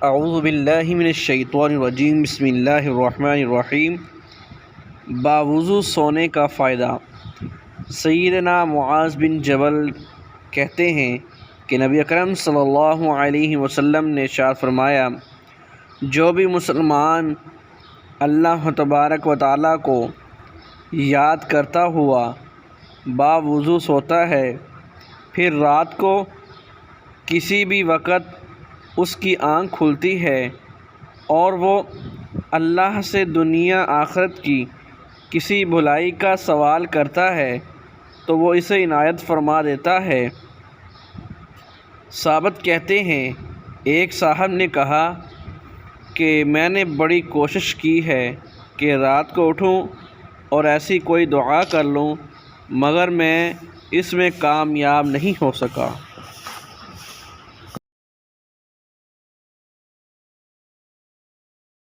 اعوذ باللہ من الشیطان الرجیم بسم اللہ الرحمن الرحیم۔ باوضو سونے کا فائدہ۔ سیدنا معاذ بن جبل کہتے ہیں کہ نبی اکرم صلی اللہ علیہ وسلم نے ارشاد فرمایا، جو بھی مسلمان اللہ تبارک و تعالیٰ کو یاد کرتا ہوا باوضو سوتا ہے، پھر رات کو کسی بھی وقت اس کی آنکھ کھلتی ہے اور وہ اللہ سے دنیا آخرت کی کسی بھلائی کا سوال کرتا ہے تو وہ اسے عنایت فرما دیتا ہے۔ ثابت کہتے ہیں، ایک صاحب نے کہا کہ میں نے بڑی کوشش کی ہے کہ رات کو اٹھوں اور ایسی کوئی دعا کر لوں، مگر میں اس میں کامیاب نہیں ہو سکا۔